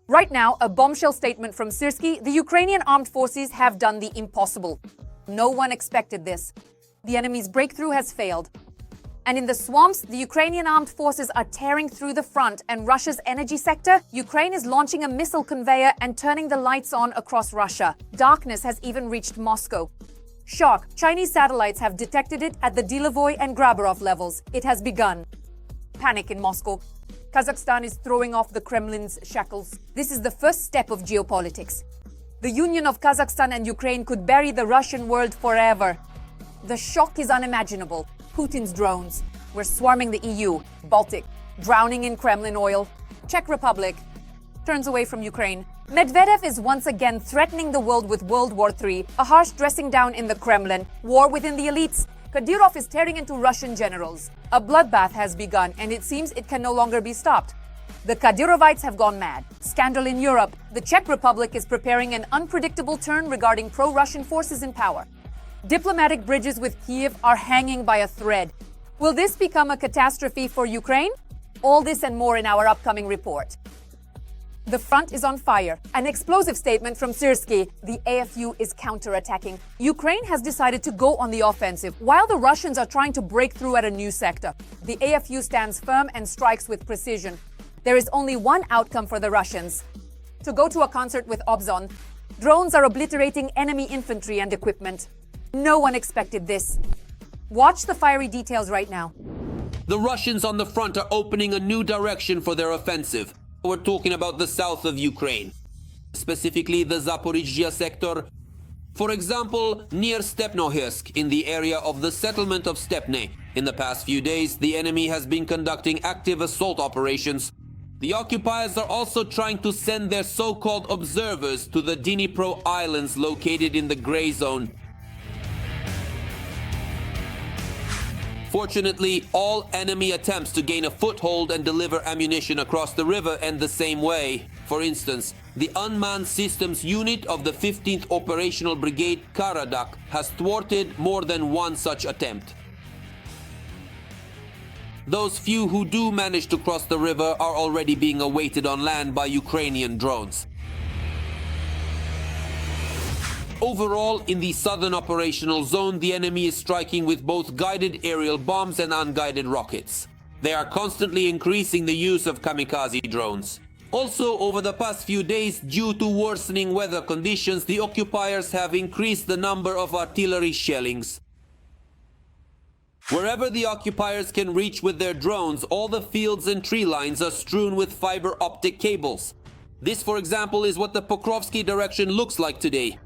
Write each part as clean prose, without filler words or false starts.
Right now, a bombshell statement from Syrskyi: the Ukrainian Armed Forces have done the impossible. No one expected this. The enemy's breakthrough has failed. And in the swamps, the Ukrainian Armed Forces are tearing through the front, and Russia's energy sector, Ukraine is launching a missile conveyor and turning the lights on across Russia. Darkness has even reached Moscow. Shock! Chinese satellites have detected it at the Delovoy and Grabarov levels. It has begun. Panic in Moscow. Kazakhstan is throwing off the Kremlin's shackles. This is the first step of geopolitics. The union of Kazakhstan and Ukraine could bury the Russian world forever. The shock is unimaginable. Putin's drones were swarming the EU, Baltic, drowning in Kremlin oil. Czech Republic turns away from Ukraine. Medvedev is once again threatening the world with World War III, a harsh dressing down in the Kremlin, war within the elites. Kadyrov is tearing into Russian generals. A bloodbath has begun, and it seems it can no longer be stopped. The Kadyrovites have gone mad. Scandal in Europe. The Czech Republic is preparing an unpredictable turn regarding pro-Russian forces in power. Diplomatic bridges with Kiev are hanging by a thread. Will this become a catastrophe for Ukraine? All this and more in our upcoming report. The front is on fire. An explosive statement from Syrskyi: the AFU is counterattacking. Ukraine has decided to go on the offensive, while the Russians are trying to break through at a new sector. The AFU stands firm and strikes with precision. There is only one outcome for the Russians: to go to a concert with Obzon. Drones are obliterating enemy infantry and equipment. No one expected this. Watch the fiery details right now. The Russians on the front are opening a new direction for their offensive. We're talking about the south of Ukraine, specifically the Zaporizhzhia sector. For example, near Stepnohirsk, in the area of the settlement of Stepne. In the past few days, the enemy has been conducting active assault operations. The occupiers are also trying to send their so-called observers to the Dnipro Islands located in the gray zone. Fortunately, all enemy attempts to gain a foothold and deliver ammunition across the river end the same way. For instance, the unmanned systems unit of the 15th Operational Brigade Karadak has thwarted more than one such attempt. Those few who do manage to cross the river are already being awaited on land by Ukrainian drones. Overall, in the southern operational zone, the enemy is striking with both guided aerial bombs and unguided rockets. They are constantly increasing the use of kamikaze drones. Also, over the past few days, due to worsening weather conditions, the occupiers have increased the number of artillery shellings. Wherever the occupiers can reach with their drones, all the fields and tree lines are strewn with fiber optic cables. This, for example, is what the Pokrovsky direction looks like today.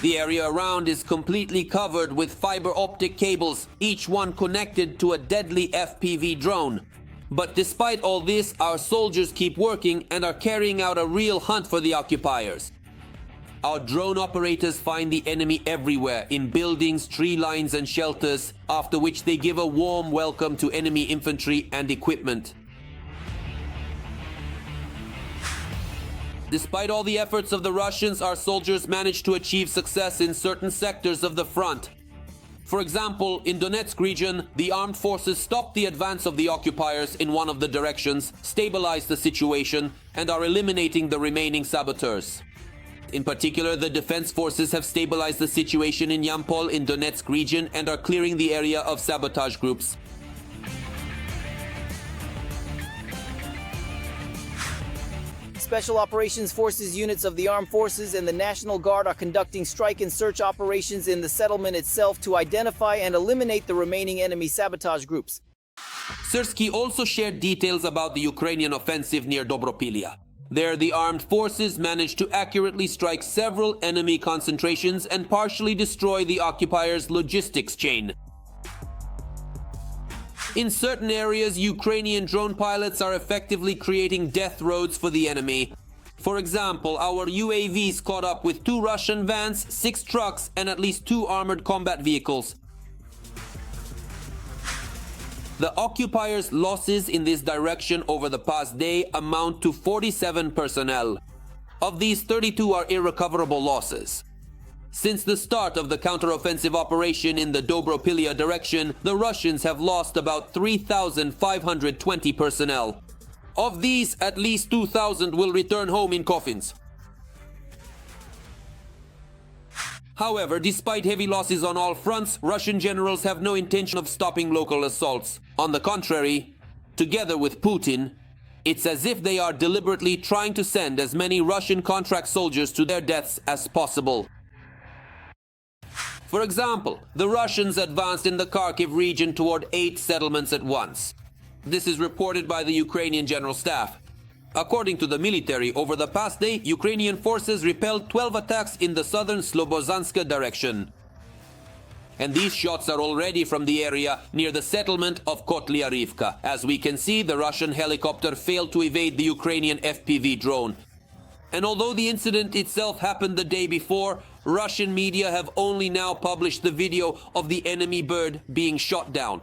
The area around is completely covered with fiber optic cables, each one connected to a deadly FPV drone. But despite all this, our soldiers keep working and are carrying out a real hunt for the occupiers. Our drone operators find the enemy everywhere, in buildings, tree lines and shelters, after which they give a warm welcome to enemy infantry and equipment. Despite all the efforts of the Russians, our soldiers managed to achieve success in certain sectors of the front. For example, in Donetsk region, the armed forces stopped the advance of the occupiers in one of the directions, stabilized the situation, and are eliminating the remaining saboteurs. In particular, the defense forces have stabilized the situation in Yampol in Donetsk region and are clearing the area of sabotage groups. Special Operations Forces units of the Armed Forces and the National Guard are conducting strike and search operations in the settlement itself to identify and eliminate the remaining enemy sabotage groups. Syrskyi also shared details about the Ukrainian offensive near Dobropilya. There, the armed forces managed to accurately strike several enemy concentrations and partially destroy the occupiers' logistics chain. In certain areas, Ukrainian drone pilots are effectively creating death roads for the enemy. For example, our UAVs caught up with 2 Russian vans, 6 trucks, and at least 2 armored combat vehicles. The occupiers' losses in this direction over the past day amount to 47 personnel. Of these, 32 are irrecoverable losses. Since the start of the counteroffensive operation in the Dobropilya direction, the Russians have lost about 3,520 personnel. Of these, at least 2,000 will return home in coffins. However, despite heavy losses on all fronts, Russian generals have no intention of stopping local assaults. On the contrary, together with Putin, it's as if they are deliberately trying to send as many Russian contract soldiers to their deaths as possible. For example, the Russians advanced in the Kharkiv region toward 8 settlements at once. This is reported by the Ukrainian General Staff. According to the military, over the past day, Ukrainian forces repelled 12 attacks in the southern Slobozanska direction. And these shots are already from the area near the settlement of Kotlyarivka. As we can see, the Russian helicopter failed to evade the Ukrainian FPV drone. And although the incident itself happened the day before, Russian media have only now published the video of the enemy bird being shot down.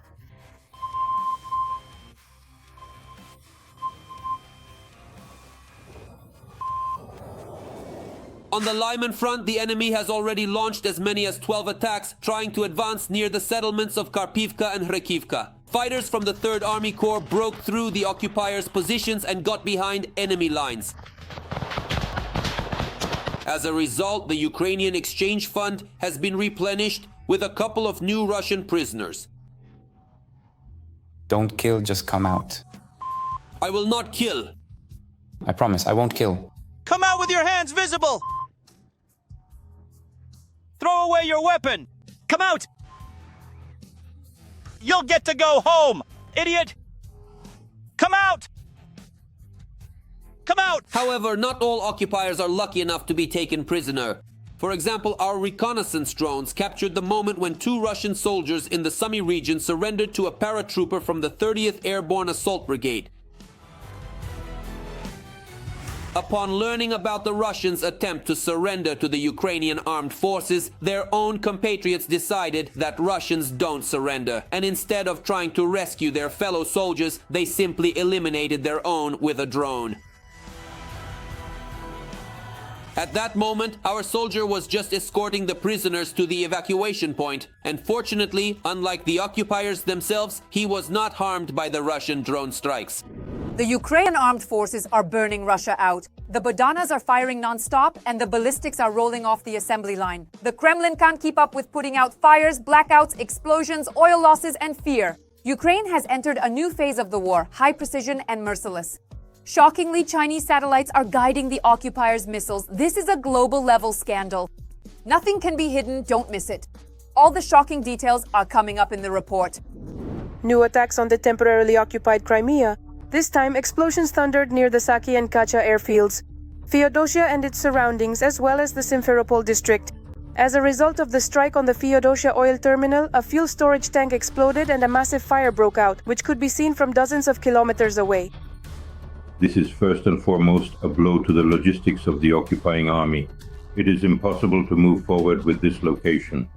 On the Lyman front, the enemy has already launched as many as 12 attacks, trying to advance near the settlements of Karpivka and Hrekivka. Fighters from the 3rd Army Corps broke through the occupiers' positions and got behind enemy lines. As a result, the Ukrainian Exchange Fund has been replenished with a couple of new Russian prisoners. Don't kill, just come out. I will not kill. I promise, I won't kill. Come out with your hands visible! Throw away your weapon! Come out! You'll get to go home, idiot! Come out! Come out! However, not all occupiers are lucky enough to be taken prisoner. For example, our reconnaissance drones captured the moment when 2 Russian soldiers in the Sumy region surrendered to a paratrooper from the 30th Airborne Assault Brigade. Upon learning about the Russians' attempt to surrender to the Ukrainian Armed Forces, their own compatriots decided that Russians don't surrender, and instead of trying to rescue their fellow soldiers, they simply eliminated their own with a drone. At that moment, our soldier was just escorting the prisoners to the evacuation point, and fortunately, unlike the occupiers themselves, he was not harmed by the Russian drone strikes. The Ukrainian armed forces are burning Russia out. The Bodanas are firing non-stop and the ballistics are rolling off the assembly line. The Kremlin can't keep up with putting out fires, blackouts, explosions, oil losses and fear. Ukraine has entered a new phase of the war, high precision and merciless. Shockingly, Chinese satellites are guiding the occupiers' missiles. This is a global-level scandal. Nothing can be hidden, don't miss it. All the shocking details are coming up in the report. New attacks on the temporarily occupied Crimea. This time, explosions thundered near the Syrskyi and Kacha airfields, Feodosia and its surroundings, as well as the Simferopol district. As a result of the strike on the Feodosia oil terminal, a fuel storage tank exploded and a massive fire broke out, which could be seen from dozens of kilometers away. This is first and foremost a blow to the logistics of the occupying army. It is impossible to move forward with this location.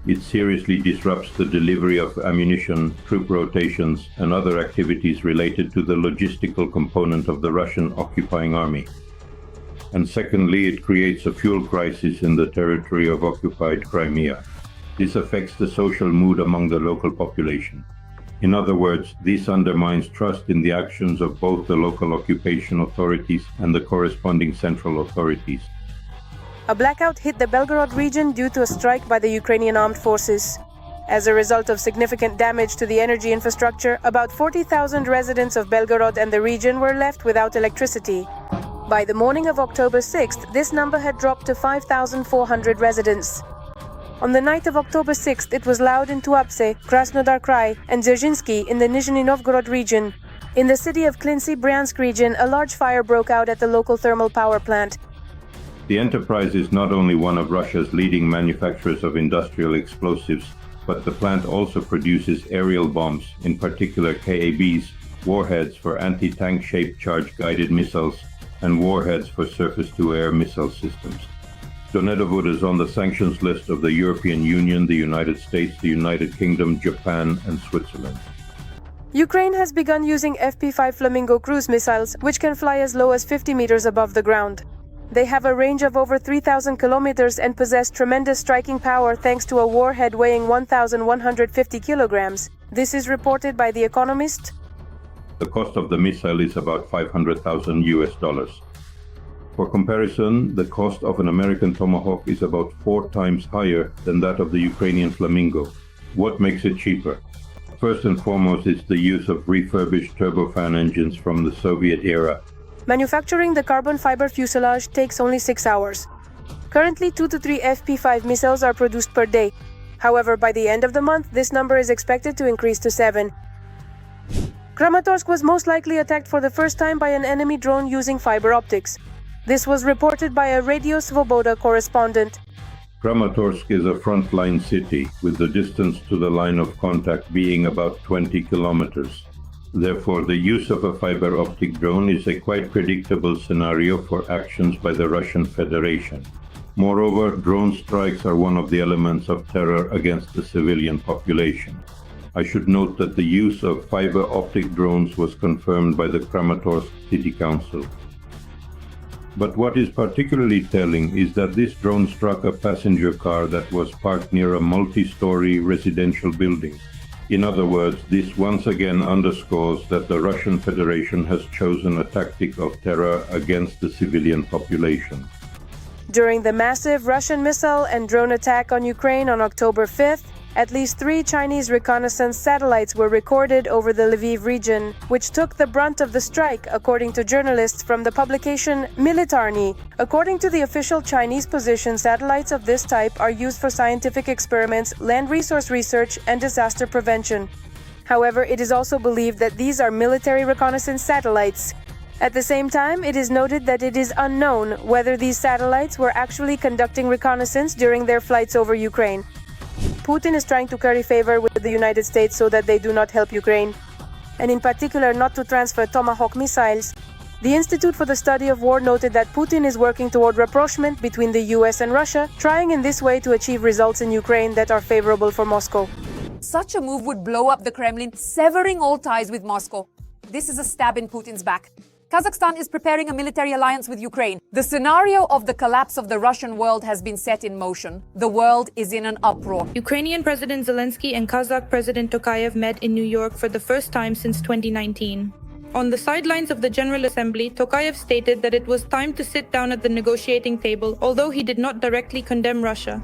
It seriously disrupts the delivery of ammunition, troop rotations, and other activities related to the logistical component of the Russian occupying army. And secondly, it creates a fuel crisis in the territory of occupied Crimea. This affects the social mood among the local population. In other words, this undermines trust in the actions of both the local occupation authorities and the corresponding central authorities. A blackout hit the Belgorod region due to a strike by the Ukrainian Armed Forces. As a result of significant damage to the energy infrastructure, about 40,000 residents of Belgorod and the region were left without electricity. By the morning of October 6th, this number had dropped to 5,400 residents. On the night of October 6th, it was loud in Tuapse, Krasnodar Krai, and Dzerzhinsky in the Nizhny Novgorod region. In the city of Klinsy, Bryansk region, a large fire broke out at the local thermal power plant. The enterprise is not only one of Russia's leading manufacturers of industrial explosives, but the plant also produces aerial bombs, in particular KABs, warheads for anti-tank shaped charge-guided missiles, and warheads for surface-to-air missile systems. Donedovod is on the sanctions list of the European Union, the United States, the United Kingdom, Japan, and Switzerland. Ukraine has begun using FP-5 Flamingo cruise missiles, which can fly as low as 50 meters above the ground. They have a range of over 3,000 kilometers and possess tremendous striking power thanks to a warhead weighing 1,150 kilograms. This is reported by The Economist. The cost of the missile is about $500,000. For comparison, the cost of an American Tomahawk is about 4 times higher than that of the Ukrainian Flamingo. What makes it cheaper? First and foremost, it's the use of refurbished turbofan engines from the Soviet era. Manufacturing the carbon fiber fuselage takes only 6 hours. Currently, 2 to 3 FP5 missiles are produced per day. However, by the end of the month, this number is expected to increase to 7. Kramatorsk was most likely attacked for the first time by an enemy drone using fiber optics. This was reported by a Radio Svoboda correspondent. Kramatorsk is a frontline city, with the distance to the line of contact being about 20 kilometers. Therefore, the use of a fiber optic drone is a quite predictable scenario for actions by the Russian Federation. Moreover, drone strikes are one of the elements of terror against the civilian population. I should note that the use of fiber optic drones was confirmed by the Kramatorsk City Council. But what is particularly telling is that this drone struck a passenger car that was parked near a multi-story residential building. In other words, this once again underscores that the Russian Federation has chosen a tactic of terror against the civilian population. During the massive Russian missile and drone attack on Ukraine on October 5th, at least 3 Chinese reconnaissance satellites were recorded over the Lviv region, which took the brunt of the strike, according to journalists from the publication Militarny. According to the official Chinese position, satellites of this type are used for scientific experiments, land resource research, and disaster prevention. However, it is also believed that these are military reconnaissance satellites. At the same time, it is noted that it is unknown whether these satellites were actually conducting reconnaissance during their flights over Ukraine. Putin is trying to curry favor with the United States so that they do not help Ukraine, and in particular not to transfer Tomahawk missiles. The Institute for the Study of War noted that Putin is working toward rapprochement between the US and Russia, trying in this way to achieve results in Ukraine that are favorable for Moscow. Such a move would blow up the Kremlin, severing all ties with Moscow. This is a stab in Putin's back. Kazakhstan is preparing a military alliance with Ukraine. The scenario of the collapse of the Russian world has been set in motion. The world is in an uproar. Ukrainian President Zelensky and Kazakh President Tokayev met in New York for the first time since 2019. On the sidelines of the General Assembly, Tokayev stated that it was time to sit down at the negotiating table, although he did not directly condemn Russia.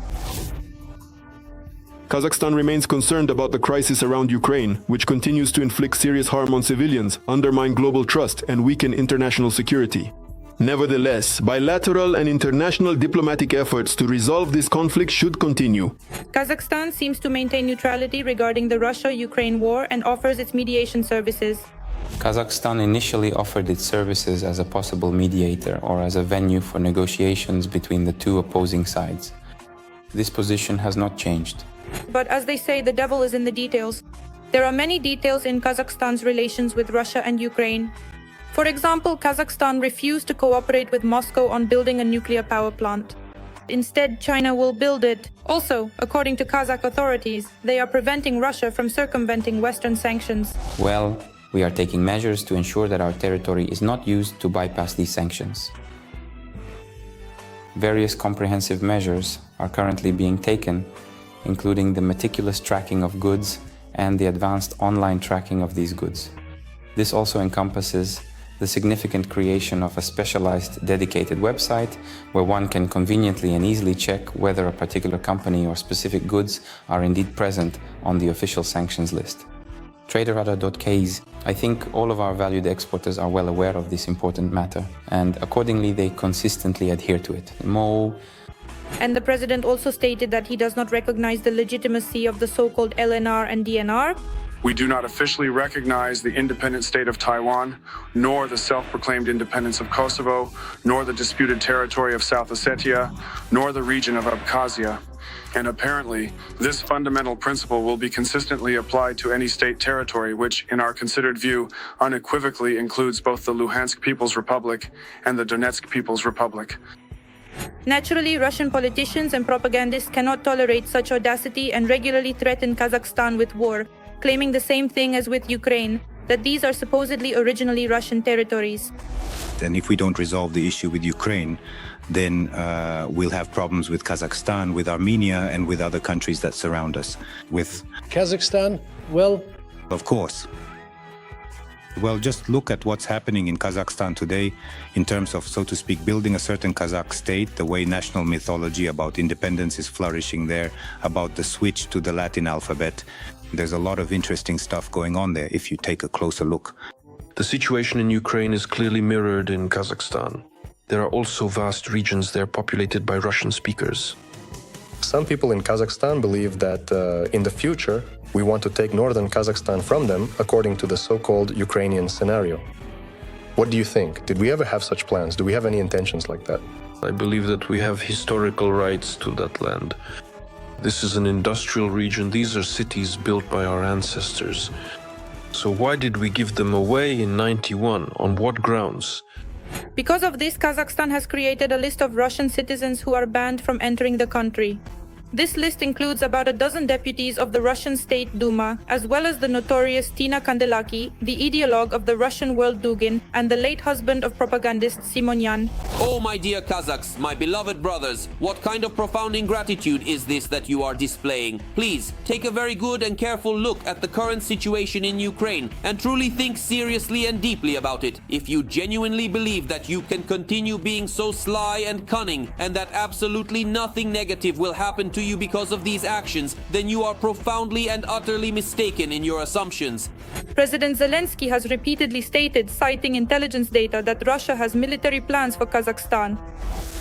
Kazakhstan remains concerned about the crisis around Ukraine, which continues to inflict serious harm on civilians, undermine global trust, and weaken international security. Nevertheless, bilateral and international diplomatic efforts to resolve this conflict should continue. Kazakhstan seems to maintain neutrality regarding the Russia-Ukraine war and offers its mediation services. Kazakhstan initially offered its services as a possible mediator or as a venue for negotiations between the two opposing sides. This position has not changed. But as they say, the devil is in the details. There are many details in Kazakhstan's relations with Russia and Ukraine. For example, Kazakhstan refused to cooperate with Moscow on building a nuclear power plant. Instead, China will build it. Also, according to Kazakh authorities, they are preventing Russia from circumventing Western sanctions. Well, we are taking measures to ensure that our territory is not used to bypass these sanctions. Various comprehensive measures are currently being taken, including the meticulous tracking of goods and the advanced online tracking of these goods. This also encompasses the significant creation of a specialized dedicated website where one can conveniently and easily check whether a particular company or specific goods are indeed present on the official sanctions list. Traderradar.kz. I think all of our valued exporters are well aware of this important matter, and accordingly they consistently adhere to it. And the president also stated that he does not recognize the legitimacy of the so-called LNR and DNR. We do not officially recognize the independent state of Taiwan, nor the self-proclaimed independence of Kosovo, nor the disputed territory of South Ossetia, nor the region of Abkhazia. And apparently, this fundamental principle will be consistently applied to any state territory which, in our considered view, unequivocally includes both the Luhansk People's Republic and the Donetsk People's Republic. Naturally, Russian politicians and propagandists cannot tolerate such audacity and regularly threaten Kazakhstan with war, claiming the same thing as with Ukraine, that these are supposedly originally Russian territories. And if we don't resolve the issue with Ukraine, then we'll have problems with Kazakhstan, with Armenia, and with other countries that surround us. With Kazakhstan, well, of course. Well, just look at what's happening in Kazakhstan today in terms of, so to speak, building a certain Kazakh state, the way national mythology about independence is flourishing there, about the switch to the Latin alphabet. There's a lot of interesting stuff going on there if you take a closer look. The situation in Ukraine is clearly mirrored in Kazakhstan. There are also vast regions there populated by Russian speakers. Some people in Kazakhstan believe that in the future, we want to take northern Kazakhstan from them according to the so-called Ukrainian scenario. What do you think? Did we ever have such plans? Do we have any intentions like that? I believe that we have historical rights to that land. This is an industrial region. These are cities built by our ancestors. So why did we give them away in '91? On what grounds? Because of this, Kazakhstan has created a list of Russian citizens who are banned from entering the country. This list includes about a dozen deputies of the Russian State Duma, as well as the notorious Tina Kandelaki, the ideologue of the Russian World Dugin, and the late husband of propagandist Simonyan. Oh, my dear Kazakhs, my beloved brothers, what kind of profound ingratitude is this that you are displaying? Please, take a very good and careful look at the current situation in Ukraine and truly think seriously and deeply about it. If you genuinely believe that you can continue being so sly and cunning and that absolutely nothing negative will happen to you because of these actions, then you are profoundly and utterly mistaken in your assumptions. President Zelensky has repeatedly stated, citing intelligence data, that Russia has military plans for Kazakhstan.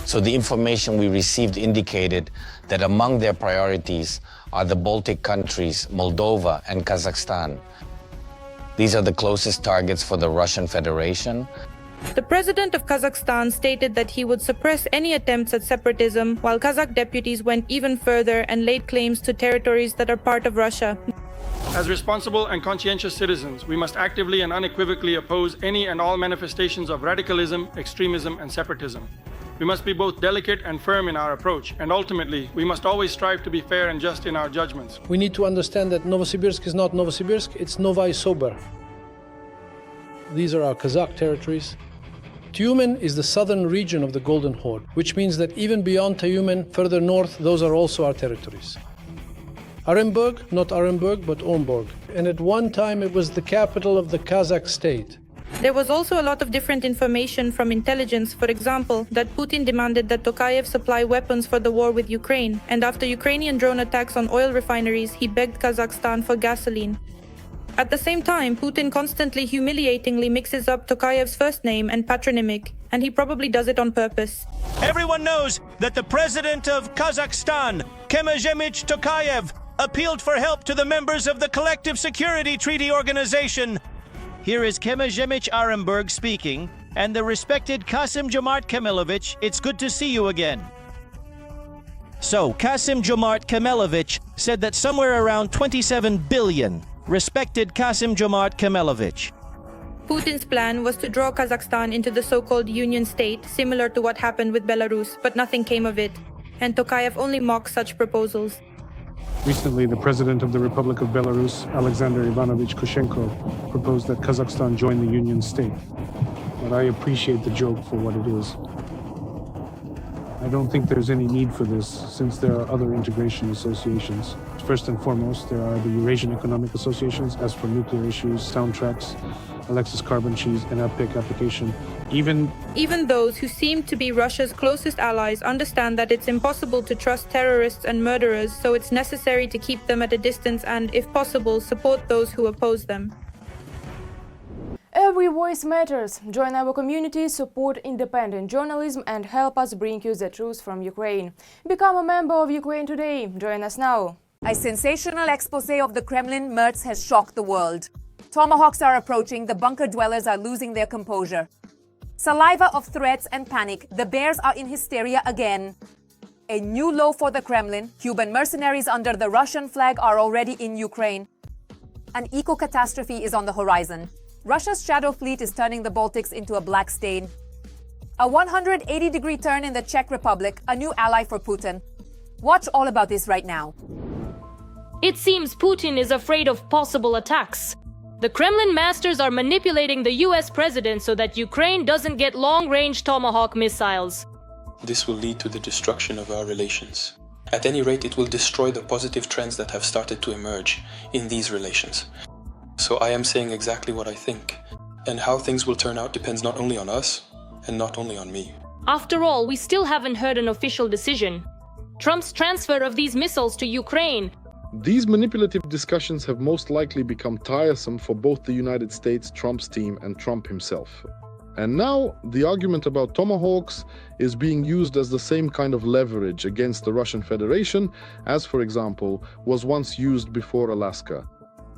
So the information we received indicated that among their priorities are the Baltic countries, Moldova and Kazakhstan. These are the closest targets for the Russian Federation. The president of Kazakhstan stated that he would suppress any attempts at separatism, while Kazakh deputies went even further and laid claims to territories that are part of Russia. As responsible and conscientious citizens, we must actively and unequivocally oppose any and all manifestations of radicalism, extremism, and separatism. We must be both delicate and firm in our approach, and ultimately, we must always strive to be fair and just in our judgments. We need to understand that Novosibirsk is not Novosibirsk, it's Novaya Sober. These are our Kazakh territories. Tyumen is the southern region of the Golden Horde, which means that even beyond Tyumen, further north, those are also our territories. Orenburg, not Orenburg, but Oremburg. And at one time it was the capital of the Kazakh state. There was also a lot of different information from intelligence, for example, that Putin demanded that Tokayev supply weapons for the war with Ukraine, and after Ukrainian drone attacks on oil refineries, he begged Kazakhstan for gasoline. At the same time, Putin constantly humiliatingly mixes up Tokayev's first name and patronymic, and he probably does it on purpose. Everyone knows that the president of Kazakhstan, Kemezhemich Tokayev, appealed for help to the members of the Collective Security Treaty Organization. Here is Kemezhemich Orenburg speaking, and the respected Kassym-Jomart Kemilovich, it's good to see you again. So, Kassym-Jomart Kemilovich said that somewhere around 27 billion. Respected Kassym-Jomart Kemilovich. Putin's plan was to draw Kazakhstan into the so-called Union State, similar to what happened with Belarus, but nothing came of it, and Tokayev only mocks such proposals. Recently, the president of the Republic of Belarus, Alexander Ivanovich Kushenko, proposed that Kazakhstan join the Union State. But I appreciate the joke for what it is. I don't think there's any need for this, since there are other integration associations. First and foremost, there are the Eurasian Economic Associations, as for nuclear issues, soundtracks, Alexis Carbon Cheese, and APIC application. Even those who seem to be Russia's closest allies understand that it's impossible to trust terrorists and murderers, so it's necessary to keep them at a distance and, if possible, support those who oppose them. Every voice matters. Join our community, support independent journalism and help us bring you the truth from Ukraine. Become a member of Ukraine Today. Join us now. A sensational exposé of the Kremlin Merz has shocked the world. Tomahawks are approaching, the bunker dwellers are losing their composure. Saliva of threats and panic, the bears are in hysteria again. A new low for the Kremlin. Cuban mercenaries under the Russian flag are already in Ukraine. An eco-catastrophe is on the horizon. Russia's shadow fleet is turning the Baltics into a black stain. A 180-degree turn in the Czech Republic, a new ally for Putin. Watch all about this right now. It seems Putin is afraid of possible attacks. The Kremlin masters are manipulating the US president so that Ukraine doesn't get long-range Tomahawk missiles. This will lead to the destruction of our relations. At any rate, it will destroy the positive trends that have started to emerge in these relations. So I am saying exactly what I think. And how things will turn out depends not only on us, and not only on me. After all, we still haven't heard an official decision. Trump's transfer of these missiles to Ukraine. These manipulative discussions have most likely become tiresome for both the United States, Trump's team, and Trump himself. And now, the argument about Tomahawks is being used as the same kind of leverage against the Russian Federation as, for example, was once used before Alaska.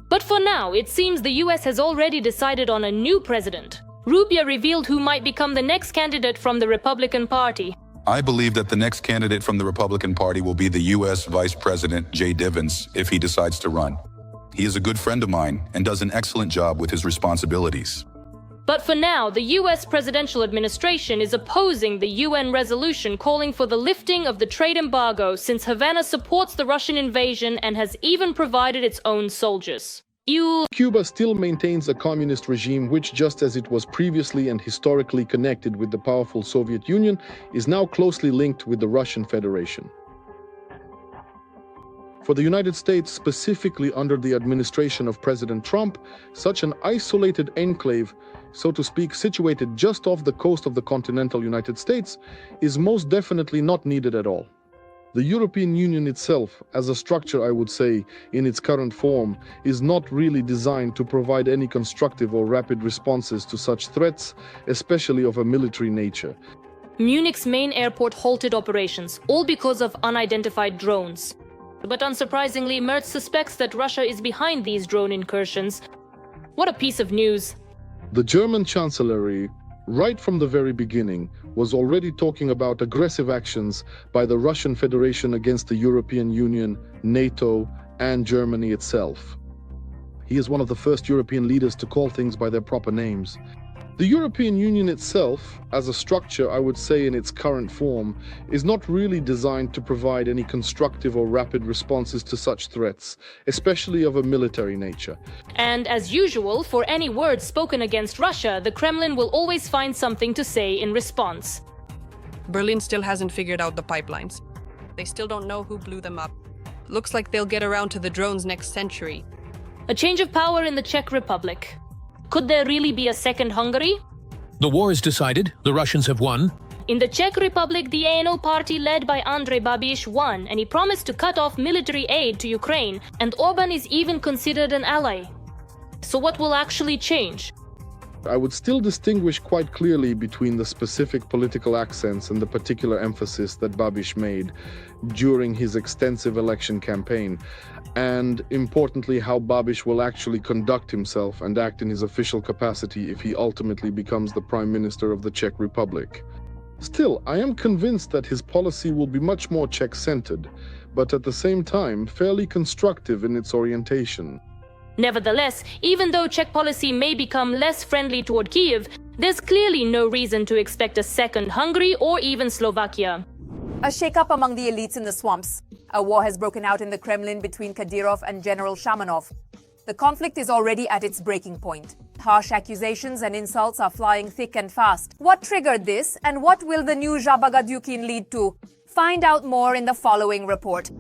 But for now, it seems the US has already decided on a new president. Rubio revealed who might become the next candidate from the Republican Party. I believe that the next candidate from the Republican Party will be the U.S. Vice President Jay Divens if he decides to run. He is a good friend of mine and does an excellent job with his responsibilities. But for now, the US presidential administration is opposing the UN resolution calling for the lifting of the trade embargo since Havana supports the Russian invasion and has even provided its own soldiers. Cuba still maintains a communist regime which, just as it was previously and historically connected with the powerful Soviet Union, is now closely linked with the Russian Federation. For the United States, specifically under the administration of President Trump, such an isolated enclave, so to speak, situated just off the coast of the continental United States, is most definitely not needed at all. The European Union itself, as a structure, I would say, in its current form, is not really designed to provide any constructive or rapid responses to such threats, especially of a military nature. Munich's main airport halted operations, all because of unidentified drones. But unsurprisingly, Merz suspects that Russia is behind these drone incursions. What a piece of news. The German Chancellery, right from the very beginning, was already talking about aggressive actions by the Russian Federation against the European Union, NATO, and Germany itself. He is one of the first European leaders to call things by their proper names. The European Union itself, as a structure, I would say in its current form, is not really designed to provide any constructive or rapid responses to such threats, especially of a military nature. And as usual, for any words spoken against Russia, the Kremlin will always find something to say in response. Berlin still hasn't figured out the pipelines. They still don't know who blew them up. Looks like they'll get around to the drones next century. A change of power in the Czech Republic. Could there really be a second Hungary? The war is decided. The Russians have won. In the Czech Republic, the ANO party led by Andrej Babiš won, and he promised to cut off military aid to Ukraine, and Orban is even considered an ally. So what will actually change? I would still distinguish quite clearly between the specific political accents and the particular emphasis that Babiš made during his extensive election campaign, and importantly how Babiš will actually conduct himself and act in his official capacity if he ultimately becomes the Prime Minister of the Czech Republic. Still, I am convinced that his policy will be much more Czech-centered, but at the same time fairly constructive in its orientation. Nevertheless, even though Czech policy may become less friendly toward Kiev, there's clearly no reason to expect a second Hungary or even Slovakia. A shakeup among the elites in the swamps. A war has broken out in the Kremlin between Kadyrov and General Shamanov. The conflict is already at its breaking point. Harsh accusations and insults are flying thick and fast. What triggered this, and what will the new Zhabagadyukin lead to? Find out more in the following report.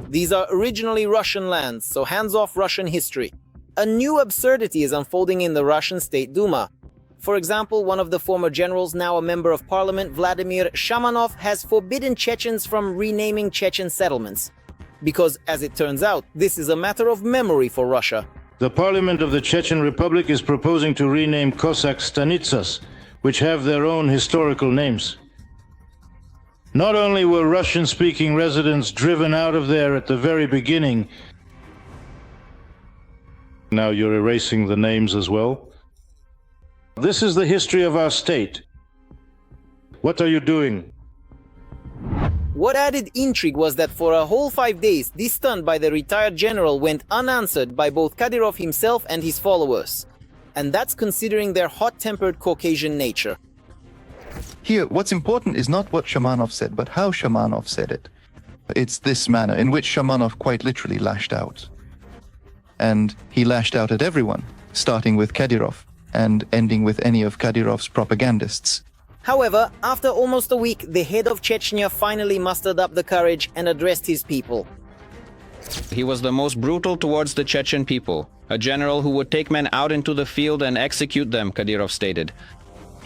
These are originally Russian lands, so hands off Russian history. A new absurdity is unfolding in the Russian State Duma. For example, one of the former generals, now a member of parliament, Vladimir Shamanov, has forbidden Chechens from renaming Chechen settlements. Because, as it turns out, this is a matter of memory for Russia. The parliament of the Chechen Republic is proposing to rename Cossack stanitsas, which have their own historical names. Not only were Russian-speaking residents driven out of there at the very beginning, now you're erasing the names as well. This is the history of our state. What are you doing? What added intrigue was that for a whole 5 days, this stunt by the retired general went unanswered by both Kadyrov himself and his followers. And that's considering their hot-tempered Caucasian nature. Here, what's important is not what Shamanov said, but how Shamanov said it. It's this manner in which Shamanov quite literally lashed out. And he lashed out at everyone, starting with Kadyrov and ending with any of Kadyrov's propagandists. However, after almost a week, the head of Chechnya finally mustered up the courage and addressed his people. He was the most brutal towards the Chechen people. a general who would take men out into the field and execute them, Kadyrov stated.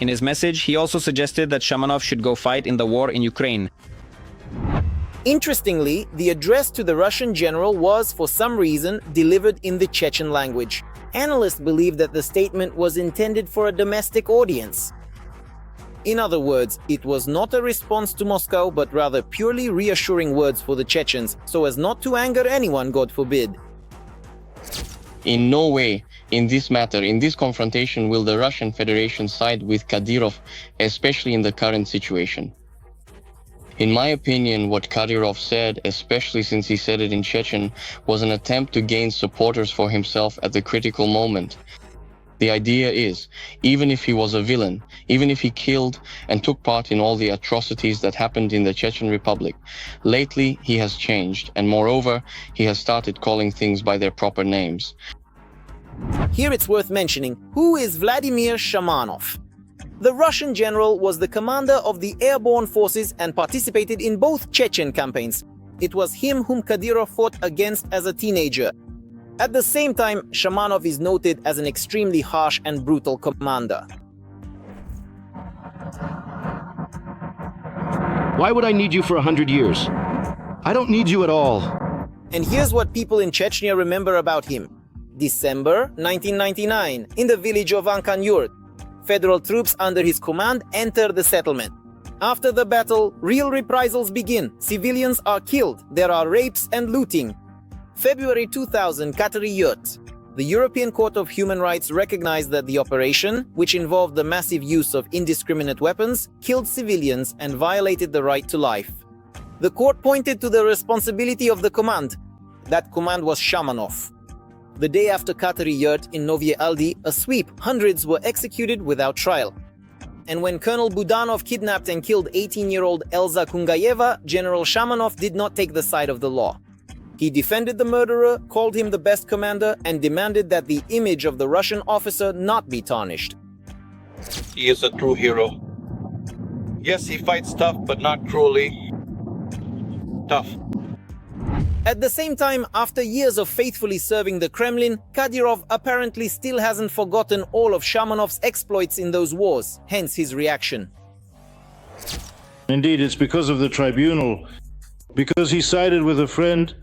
In his message, he also suggested that Shamanov should go fight in the war in Ukraine. Interestingly, the address to the Russian general was, for some reason, delivered in the Chechen language. Analysts believe that the statement was intended for a domestic audience. In other words, it was not a response to Moscow, but rather purely reassuring words for the Chechens, so as not to anger anyone, God forbid. In no way, in this matter, in this confrontation, will the Russian Federation side with Kadyrov, especially in the current situation. In my opinion, what Kadyrov said, especially since he said it in Chechen, was an attempt to gain supporters for himself at the critical moment. The idea is, even if he was a villain, even if he killed and took part in all the atrocities that happened in the Czech Republic, lately he has changed, and moreover, he has started calling things by their proper names. Here it's worth mentioning, who is Vladimir Shamanov? The Russian general was the commander of the airborne forces and participated in both Chechen campaigns. It was him whom Kadyrov fought against as a teenager. At the same time, Shamanov is noted as an extremely harsh and brutal commander. Why would I need you for 100 years? I don't need you at all. And here's what people in Chechnya remember about him. December 1999, in the village of Ankanyurt, federal troops under his command enter the settlement. After the battle, real reprisals begin. Civilians are killed. There are rapes and looting. February 2000, Kadyrov. The European Court of Human Rights recognized that the operation, which involved the massive use of indiscriminate weapons, killed civilians and violated the right to life. The court pointed to the responsibility of the command. That command was Shamanov. The day after Kadyrov in Novye Aldi, a sweep, hundreds were executed without trial. And when Colonel Budanov kidnapped and killed 18-year-old Elza Kungayeva, General Shamanov did not take the side of the law. He defended the murderer, called him the best commander, and demanded that the image of the Russian officer not be tarnished. He is a true hero. Yes, he fights tough, but not cruelly. Tough. At the same time, after years of faithfully serving the Kremlin, Kadyrov apparently still hasn't forgotten all of Shamanov's exploits in those wars, hence his reaction. Indeed, it's because of the tribunal, because he sided with a friend.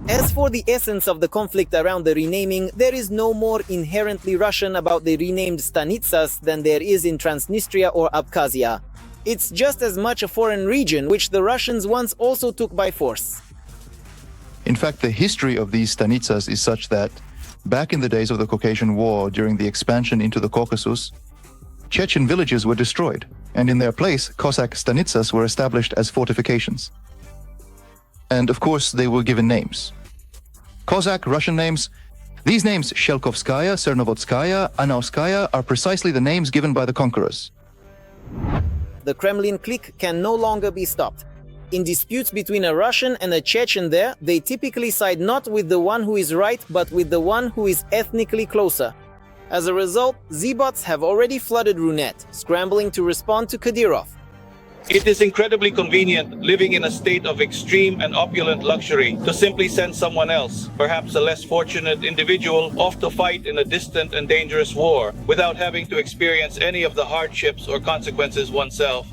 As for the essence of the conflict around the renaming, there is no more inherently Russian about the renamed stanitsas than there is in Transnistria or Abkhazia. It's just as much a foreign region, which the Russians once also took by force. In fact, the history of these stanitsas is such that, back in the days of the Caucasian War, during the expansion into the Caucasus, Chechen villages were destroyed, and in their place, Cossack stanitsas were established as fortifications. And of course, they were given names. Cossack Russian names. These names, Shelkovskaya, Cernovodskaya, Anauskaya, are precisely the names given by the conquerors. The Kremlin clique can no longer be stopped. In disputes between a Russian and a Chechen there, they typically side not with the one who is right, but with the one who is ethnically closer. As a result, Z-bots have already flooded Runet, scrambling to respond to Kadyrov. It is incredibly convenient, living in a state of extreme and opulent luxury, to simply send someone else, perhaps a less fortunate individual, off to fight in a distant and dangerous war, without having to experience any of the hardships or consequences oneself.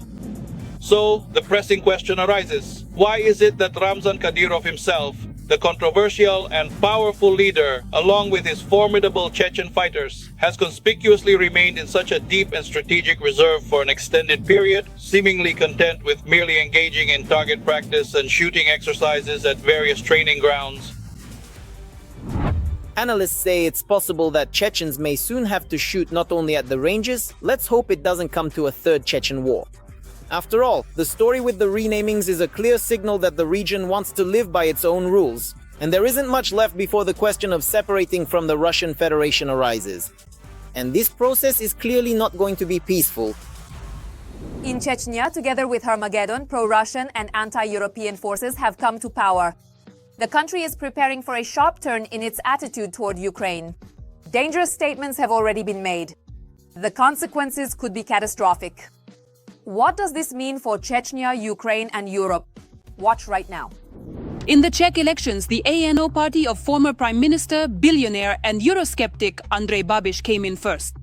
So, the pressing question arises, why is it that Ramzan Kadyrov himself, the controversial and powerful leader, along with his formidable Chechen fighters, has conspicuously remained in such a deep and strategic reserve for an extended period, seemingly content with merely engaging in target practice and shooting exercises at various training grounds? Analysts say it's possible that Chechens may soon have to shoot not only at the ranges. Let's hope it doesn't come to a third Chechen war. After all, the story with the renamings is a clear signal that the region wants to live by its own rules, and there isn't much left before the question of separating from the Russian Federation arises. And this process is clearly not going to be peaceful. In Chechnya, together with Armageddon, pro-Russian and anti-European forces have come to power. The country is preparing for a sharp turn in its attitude toward Ukraine. Dangerous statements have already been made. The consequences could be catastrophic. What does this mean for Chechnya, Ukraine, and Europe? Watch right now. In the Czech elections, the ANO party of former Prime Minister, billionaire and Eurosceptic Andrej Babiš came in first.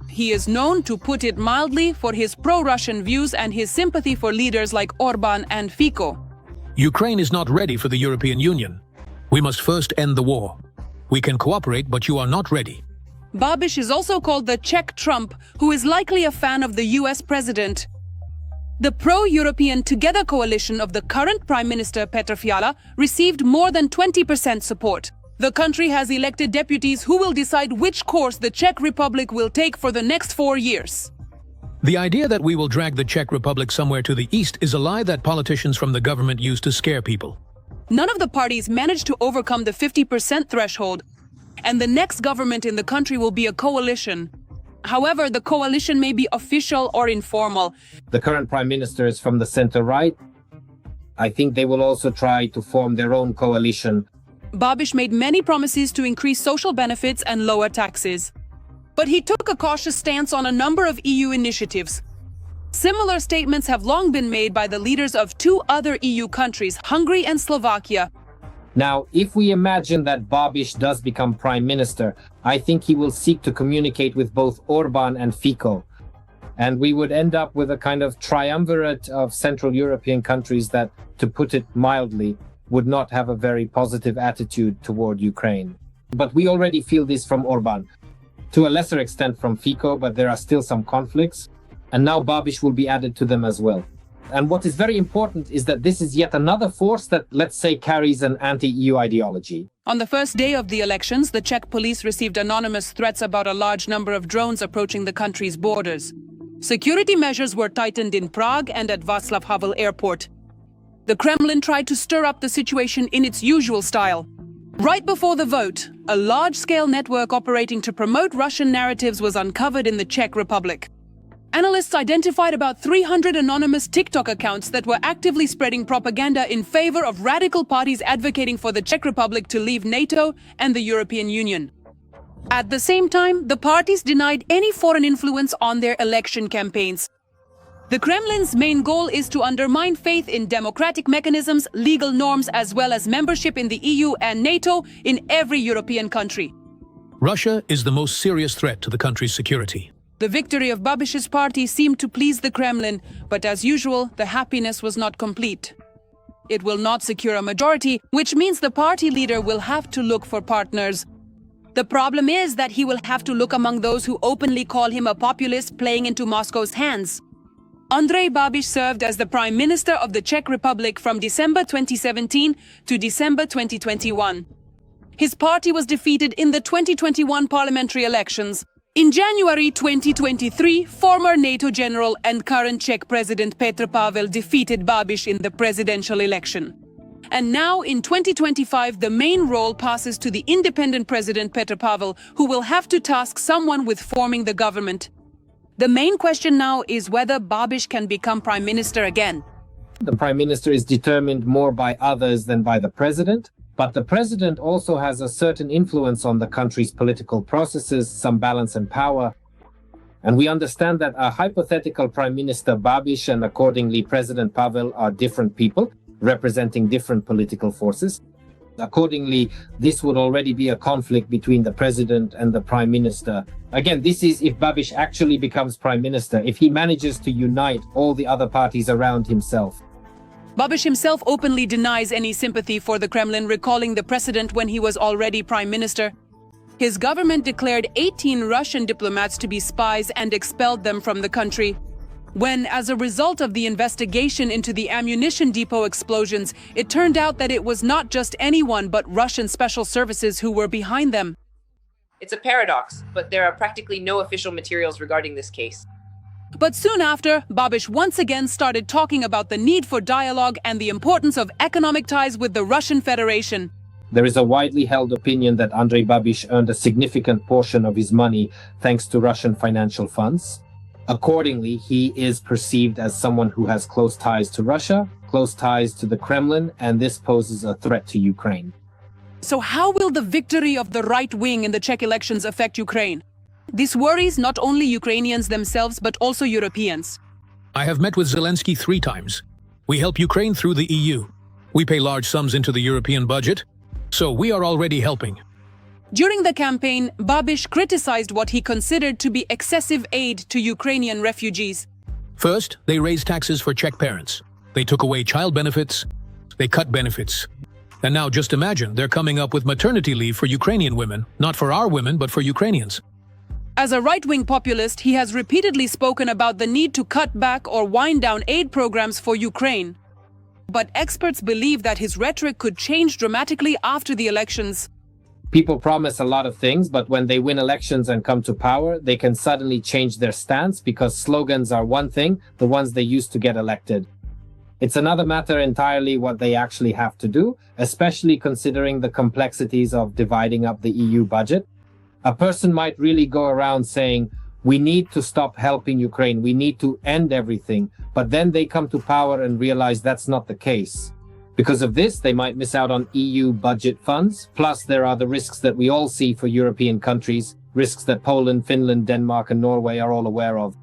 He is known, to put it mildly, for his pro-Russian views and his sympathy for leaders like Orban and Fico. Ukraine is not ready for the European Union. We must first end the war. We can cooperate, but you are not ready. Babiš is also called the Czech Trump, who is likely a fan of the US president. The pro-European Together coalition of the current Prime Minister Petr Fiala received more than 20% support. The country has elected deputies who will decide which course the Czech Republic will take for the next 4 years. The idea that we will drag the Czech Republic somewhere to the east is a lie that politicians from the government use to scare people. None of the parties managed to overcome the 50% threshold, and the next government in the country will be a coalition. However, the coalition may be official or informal. The current Prime Minister is from the center-right. I think they will also try to form their own coalition. Babiš made many promises to increase social benefits and lower taxes. But he took a cautious stance on a number of EU initiatives. Similar statements have long been made by the leaders of 2 other EU countries, Hungary and Slovakia. Now, if we imagine that Babiš does become Prime Minister, I think he will seek to communicate with both Orban and Fico. And we would end up with a kind of triumvirate of Central European countries that, to put it mildly, would not have a very positive attitude toward Ukraine. But we already feel this from Orban. To a lesser extent from Fico, but there are still some conflicts. And now Babiš will be added to them as well. And what is very important is that this is yet another force that, let's say, carries an anti-EU ideology. On the first day of the elections, the Czech police received anonymous threats about a large number of drones approaching the country's borders. Security measures were tightened in Prague and at Václav Havel Airport. The Kremlin tried to stir up the situation in its usual style. Right before the vote, a large-scale network operating to promote Russian narratives was uncovered in the Czech Republic. Analysts identified about 300 anonymous TikTok accounts that were actively spreading propaganda in favor of radical parties advocating for the Czech Republic to leave NATO and the European Union. At the same time, the parties denied any foreign influence on their election campaigns. The Kremlin's main goal is to undermine faith in democratic mechanisms, legal norms, as well as membership in the EU and NATO in every European country. Russia is the most serious threat to the country's security. The victory of Babiš's party seemed to please the Kremlin, but as usual, the happiness was not complete. It will not secure a majority, which means the party leader will have to look for partners. The problem is that he will have to look among those who openly call him a populist playing into Moscow's hands. Andrej Babiš served as the Prime Minister of the Czech Republic from December 2017 to December 2021. His party was defeated in the 2021 parliamentary elections. In January 2023, former NATO general and current Czech President Petr Pavel defeated Babiš in the presidential election. And now, in 2025, the main role passes to the independent President Petr Pavel, who will have to task someone with forming the government. The main question now is whether Babiš can become Prime Minister again. The Prime Minister is determined more by others than by the President. But the president also has a certain influence on the country's political processes, some balance and power. And we understand that a hypothetical Prime Minister Babiš and accordingly President Pavel are different people, representing different political forces. Accordingly, this would already be a conflict between the president and the Prime Minister. Again, this is if Babiš actually becomes Prime Minister, if he manages to unite all the other parties around himself. Babiš himself openly denies any sympathy for the Kremlin, recalling the precedent when he was already Prime Minister. His government declared 18 Russian diplomats to be spies and expelled them from the country. When, as a result of the investigation into the ammunition depot explosions, it turned out that it was not just anyone but Russian special services who were behind them. It's a paradox, but there are practically no official materials regarding this case. But soon after, Babiš once again started talking about the need for dialogue and the importance of economic ties with the Russian Federation. There is a widely held opinion that Andrej Babiš earned a significant portion of his money thanks to Russian financial funds. Accordingly, he is perceived as someone who has close ties to Russia, close ties to the Kremlin, and this poses a threat to Ukraine. So how will the victory of the right wing in the Czech elections affect Ukraine? This worries not only Ukrainians themselves, but also Europeans. I have met with Zelensky 3 times. We help Ukraine through the EU. We pay large sums into the European budget, so we are already helping. During the campaign, Babiš criticized what he considered to be excessive aid to Ukrainian refugees. First, they raised taxes for Czech parents. They took away child benefits. They cut benefits. And now just imagine they're coming up with maternity leave for Ukrainian women, not for our women, but for Ukrainians. As a right-wing populist, he has repeatedly spoken about the need to cut back or wind down aid programs for Ukraine. But experts believe that his rhetoric could change dramatically after the elections. People promise a lot of things, but when they win elections and come to power, they can suddenly change their stance because slogans are one thing, the ones they used to get elected. It's another matter entirely what they actually have to do, especially considering the complexities of dividing up the EU budget. A person might really go around saying, we need to stop helping Ukraine, we need to end everything, but then they come to power and realize that's not the case. Because of this, they might miss out on EU budget funds, plus there are the risks that we all see for European countries, risks that Poland, Finland, Denmark and Norway are all aware of.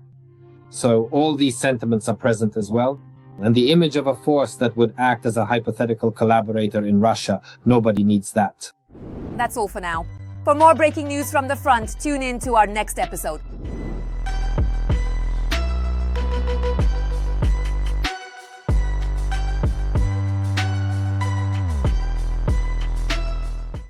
So all these sentiments are present as well. And the image of a force that would act as a hypothetical collaborator in Russia, nobody needs that. That's all for now. For more breaking news from the front, tune in to our next episode.